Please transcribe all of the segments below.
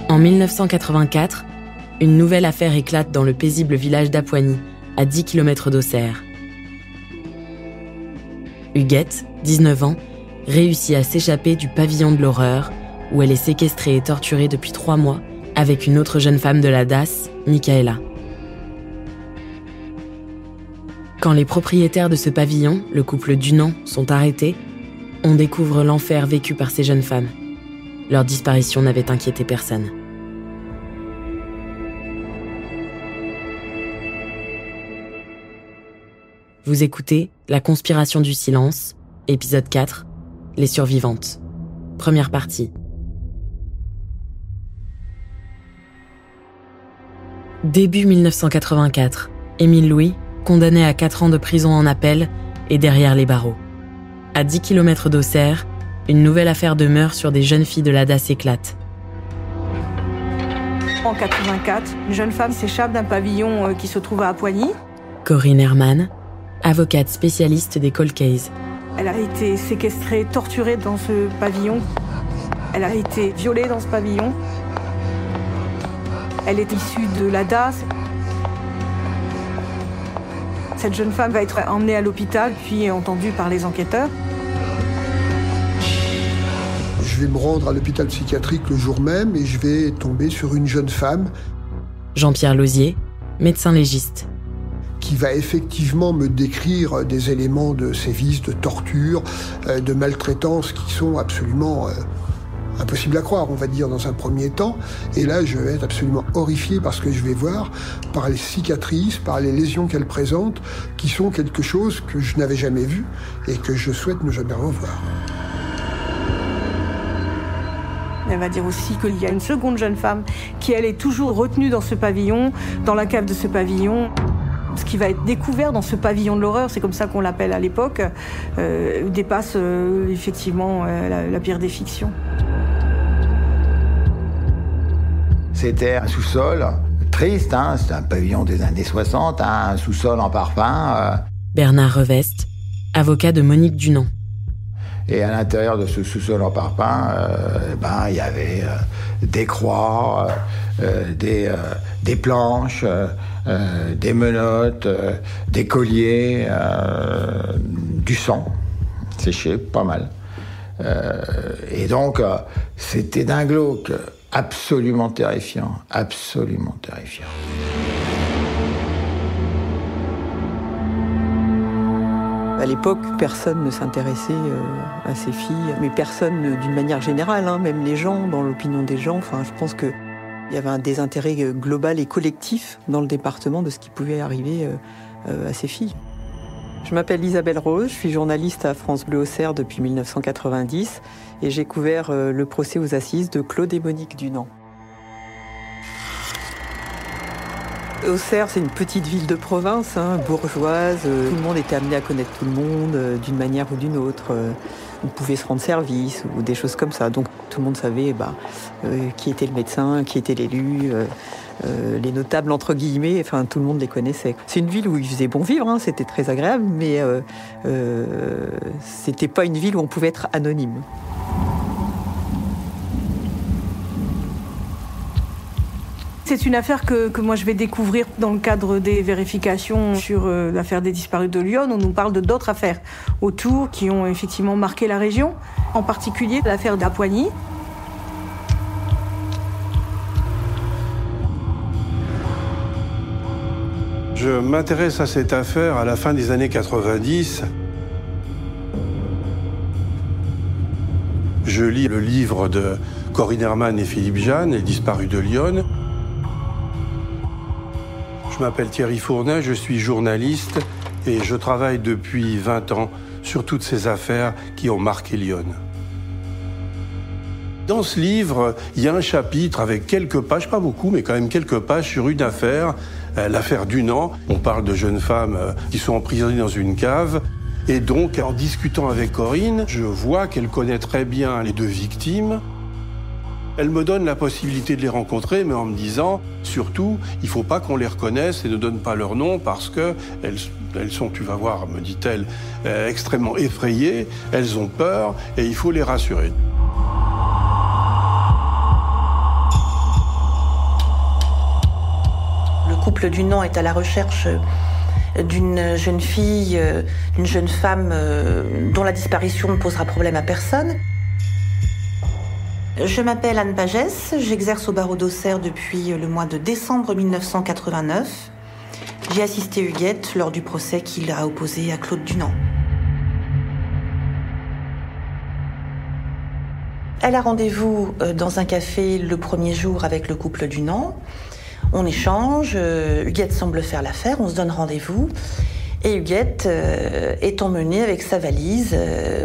En 1984, une nouvelle affaire éclate dans le paisible village d'Apoigny, à 10 km d'Auxerre. Huguette, 19 ans, réussit à s'échapper du pavillon de l'horreur, où elle est séquestrée et torturée depuis 3 mois, avec une autre jeune femme de la DAS, Michaela. Quand les propriétaires de ce pavillon, le couple Dunant, sont arrêtés, on découvre l'enfer vécu par ces jeunes femmes. Leur disparition n'avait inquiété personne. Vous écoutez La conspiration du silence, épisode 4, Les survivantes. Première partie. Début 1984, Émile Louis, condamné à 4 ans de prison en appel, est derrière les barreaux. À 10 km d'Auxerre, une nouvelle affaire de meurtre sur des jeunes filles de la DAS éclate. En 84, une jeune femme s'échappe d'un pavillon qui se trouve à Apoigny. Corinne Herman, avocate spécialiste des cold cases. Elle a été séquestrée, torturée dans ce pavillon. Elle a été violée dans ce pavillon. Elle est issue de la DAS. Cette jeune femme va être emmenée à l'hôpital, puis entendue par les enquêteurs. Je vais me rendre à l'hôpital psychiatrique le jour même et je vais tomber sur une jeune femme. Jean-Pierre Lausier, médecin légiste. Qui va effectivement me décrire des éléments de sévices, de torture, de maltraitance qui sont absolument impossibles à croire, on va dire, dans un premier temps. Et là, je vais être absolument horrifié par ce que je vais voir, par les cicatrices, par les lésions qu'elle présente, qui sont quelque chose que je n'avais jamais vu et que je souhaite ne jamais revoir. Elle va dire aussi qu'il y a une seconde jeune femme qui, elle, est toujours retenue dans ce pavillon, dans la cave de ce pavillon. Ce qui va être découvert dans ce pavillon de l'horreur, c'est comme ça qu'on l'appelle à l'époque, dépasse effectivement la pire des fictions. C'était un sous-sol triste, c'était un pavillon des années 60, un sous-sol en parpaing. Bernard Reveste, avocat de Monique Dunant. Et à l'intérieur de ce sous-sol en parpaing, il y avait des croix, des planches, des menottes, des colliers, du sang séché, pas mal. Et donc, c'était d'un glauque absolument terrifiant, absolument terrifiant. À l'époque, personne ne s'intéressait à ces filles, mais personne d'une manière générale, même les gens, dans l'opinion des gens. Je pense qu'il y avait un désintérêt global et collectif dans le département de ce qui pouvait arriver à ces filles. Je m'appelle Isabelle Rose, je suis journaliste à France Bleu Auxerre depuis 1990 et j'ai couvert le procès aux assises de Claude et Monique Dunant. Auxerre, c'est une petite ville de province, bourgeoise. Tout le monde était amené à connaître tout le monde d'une manière ou d'une autre. On pouvait se rendre service ou des choses comme ça. Donc tout le monde savait qui était le médecin, qui était l'élu, les notables entre guillemets. Tout le monde les connaissait. C'est une ville où il faisait bon vivre, c'était très agréable, mais c'était pas une ville où on pouvait être anonyme. C'est une affaire que moi je vais découvrir dans le cadre des vérifications sur l'affaire des disparus de Lyon. On nous parle d'autres affaires autour qui ont effectivement marqué la région, en particulier l'affaire d'Apoigny. Je m'intéresse à cette affaire à la fin des années 90. Je lis le livre de Corinne Herman et Philippe Jeanne, Les disparus de Lyon. Je m'appelle Thierry Fournet, je suis journaliste et je travaille depuis 20 ans sur toutes ces affaires qui ont marqué Lyon. Dans ce livre, il y a un chapitre avec quelques pages, pas beaucoup, mais quand même quelques pages sur une affaire, l'affaire Dunant. On parle de jeunes femmes qui sont emprisonnées dans une cave. Et donc, en discutant avec Corinne, je vois qu'elle connaît très bien les deux victimes. Elle me donne la possibilité de les rencontrer, mais en me disant, surtout, il ne faut pas qu'on les reconnaisse et ne donne pas leur nom parce qu'elles sont, tu vas voir, me dit-elle, extrêmement effrayées, elles ont peur et il faut les rassurer. Le couple Dunant est à la recherche d'une jeune fille, d'une jeune femme dont la disparition ne posera problème à personne. Je m'appelle Anne Pagès, j'exerce au barreau d'Auxerre depuis le mois de décembre 1989. J'ai assisté Huguette lors du procès qu'il a opposé à Claude Dunant. Elle a rendez-vous dans un café le premier jour avec le couple Dunant. On échange, Huguette semble faire l'affaire, on se donne rendez-vous. Et Huguette est emmenée avec sa valise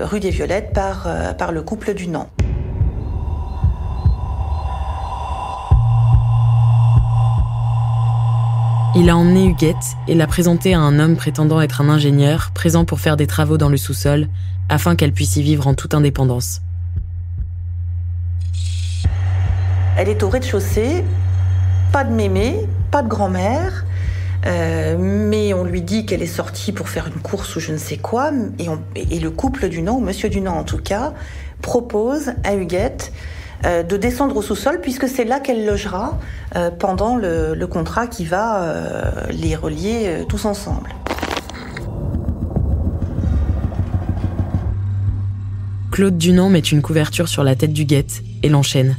rue des Violettes par le couple Dunant. Il a emmené Huguette et l'a présentée à un homme prétendant être un ingénieur, présent pour faire des travaux dans le sous-sol, afin qu'elle puisse y vivre en toute indépendance. Elle est au rez-de-chaussée, pas de mémé, pas de grand-mère, mais on lui dit qu'elle est sortie pour faire une course ou je ne sais quoi, et le couple Dunant, ou monsieur Dunant en tout cas, propose à Huguette de descendre au sous-sol puisque c'est là qu'elle logera pendant le contrat qui va les relier tous ensemble. Claude Dunant met une couverture sur la tête d'Huguette et l'enchaîne.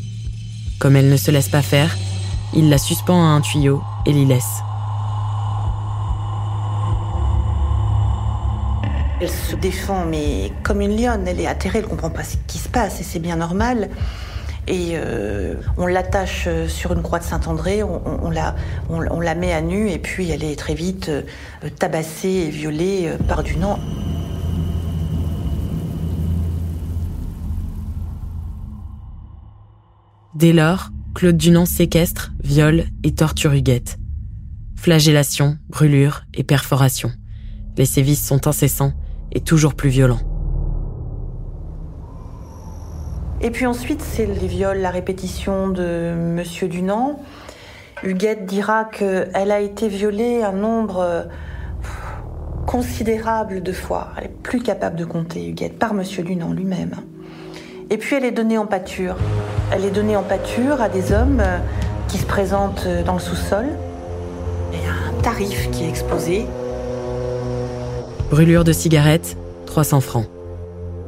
Comme elle ne se laisse pas faire, il la suspend à un tuyau et l'y laisse. Elle se défend, mais comme une lionne, elle est atterrée, elle ne comprend pas ce qui se passe et c'est bien normal. Et on l'attache sur une croix de Saint-André, on la met à nu et puis elle est très vite tabassée et violée par Dunant. Dès lors, Claude Dunant séquestre, viole et torture Huguette. Flagellation, brûlure et perforation. Les sévices sont incessants et toujours plus violents. Et puis ensuite, c'est les viols, la répétition de monsieur Dunant. Huguette dira qu'elle a été violée un nombre considérable de fois. Elle est plus capable de compter, Huguette, par monsieur Dunant lui-même. Et puis elle est donnée en pâture. Elle est donnée en pâture à des hommes qui se présentent dans le sous-sol. Il y a un tarif qui est exposé. Brûlure de cigarette, 300 francs.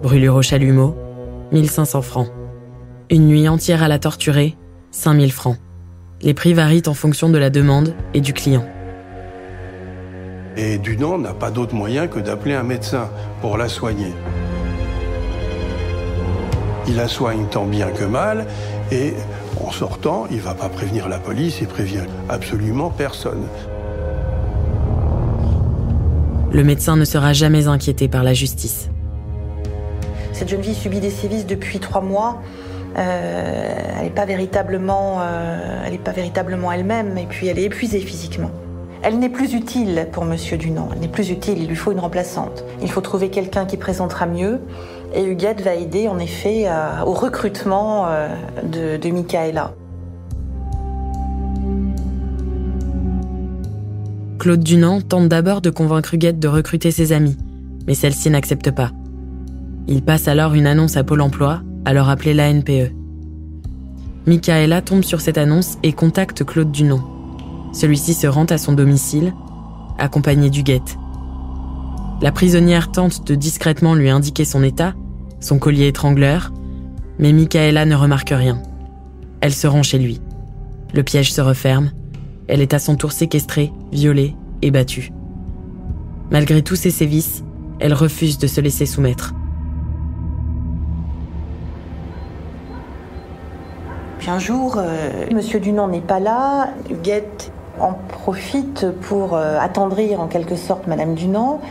Brûlure au chalumeau, 1500 francs. Une nuit entière à la torturer, 5000 francs. Les prix varient en fonction de la demande et du client. Et Dunant n'a pas d'autre moyen que d'appeler un médecin pour la soigner. Il la soigne tant bien que mal et en sortant, il ne va pas prévenir la police, il prévient absolument personne. Le médecin ne sera jamais inquiété par la justice. Cette jeune fille subit des sévices depuis 3 mois. Elle n'est pas véritablement elle-même et puis elle est épuisée physiquement. Elle n'est plus utile pour monsieur Dunant. Elle n'est plus utile, il lui faut une remplaçante. Il faut trouver quelqu'un qui présentera mieux. Et Huguette va aider en effet au recrutement de Michaela. Claude Dunant tente d'abord de convaincre Huguette de recruter ses amis, mais celle-ci n'accepte pas. Il passe alors une annonce à Pôle emploi, alors appelée l'ANPE. Michaela tombe sur cette annonce et contacte Claude Dunant. Celui-ci se rend à son domicile, accompagné d'Huguette. La prisonnière tente de discrètement lui indiquer son état, son collier étrangleur, mais Michaela ne remarque rien. Elle se rend chez lui. Le piège se referme. Elle est à son tour séquestrée, violée et battue. Malgré tous ses sévices, elle refuse de se laisser soumettre. Puis un jour, monsieur Dunant n'est pas là. Huguette en profite pour attendrir en quelque sorte madame Dunant.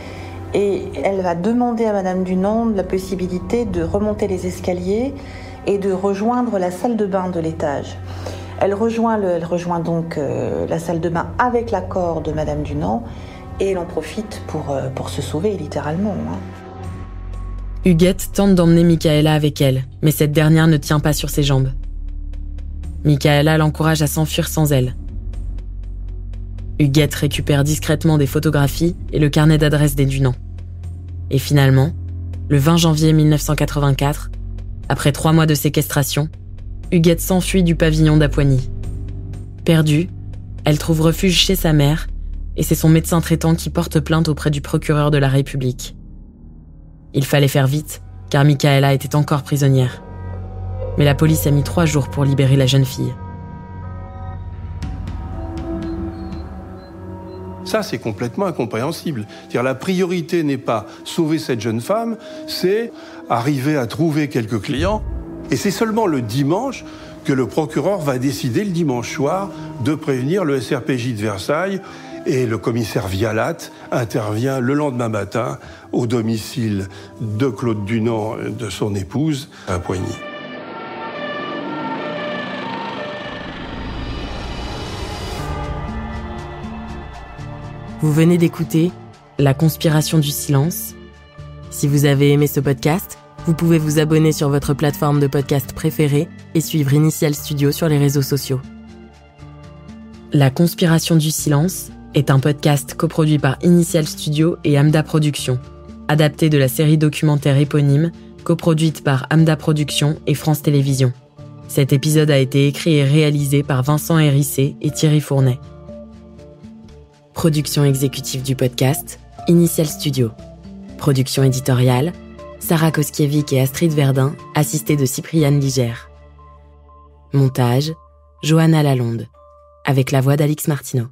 Et elle va demander à madame Dunant la possibilité de remonter les escaliers et de rejoindre la salle de bain de l'étage. Elle rejoint donc la salle de bain avec l'accord de madame Dunant et elle en profite pour se sauver littéralement. Huguette tente d'emmener Michaela avec elle, mais cette dernière ne tient pas sur ses jambes. Michaela l'encourage à s'enfuir sans elle. Huguette récupère discrètement des photographies et le carnet d'adresses des Dunant. Et finalement, le 20 janvier 1984, après 3 mois de séquestration, Huguette s'enfuit du pavillon d'Apoigny. Perdue, elle trouve refuge chez sa mère et c'est son médecin traitant qui porte plainte auprès du procureur de la République. Il fallait faire vite, car Michaela était encore prisonnière. Mais la police a mis 3 jours pour libérer la jeune fille. Ça, c'est complètement incompréhensible. C'est-à-dire, la priorité n'est pas sauver cette jeune femme, c'est arriver à trouver quelques clients. Et c'est seulement le dimanche que le procureur va décider, le dimanche soir, de prévenir le SRPJ de Versailles. Et le commissaire Vialat intervient le lendemain matin au domicile de Claude Dunant, de son épouse, à Poigny. Vous venez d'écouter La conspiration du silence. Si vous avez aimé ce podcast, vous pouvez vous abonner sur votre plateforme de podcast préférée et suivre Initial Studio sur les réseaux sociaux. La conspiration du silence est un podcast coproduit par Initial Studio et Amda Productions, adapté de la série documentaire éponyme coproduite par Amda Productions et France Télévisions. Cet épisode a été écrit et réalisé par Vincent Hérissé et Thierry Fournet. Production exécutive du podcast, Initial Studio. Production éditoriale, Sarah Koskiewicz et Astrid Verdun, assistées de Cypriane Ligère. Montage, Johanna Lalonde, avec la voix d'Alix Martineau.